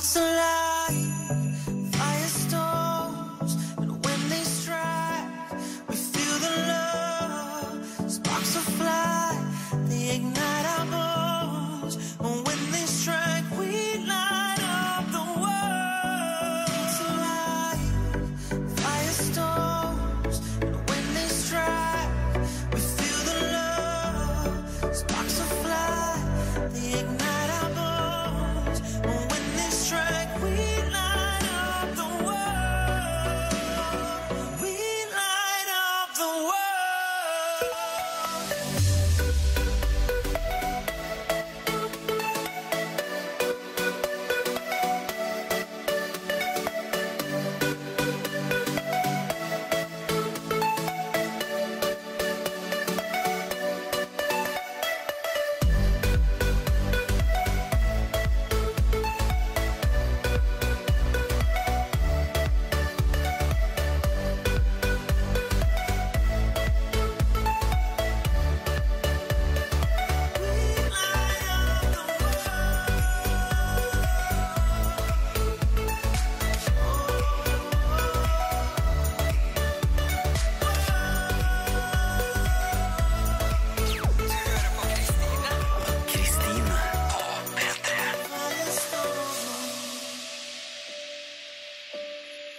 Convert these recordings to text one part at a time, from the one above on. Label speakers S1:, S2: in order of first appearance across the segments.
S1: Hearts alive, firestorms, and when they strike, we feel the love. Sparks will fly, they ignite our bones. And when they strike, we light up the world. Hearts alive, firestorms, and when they strike, we feel the love. Sparks will fly, they ignite our bones. And when they strike, we light up the world. We light up the world.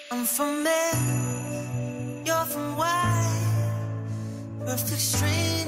S1: I'm from there, you're from why? Perfect stranger.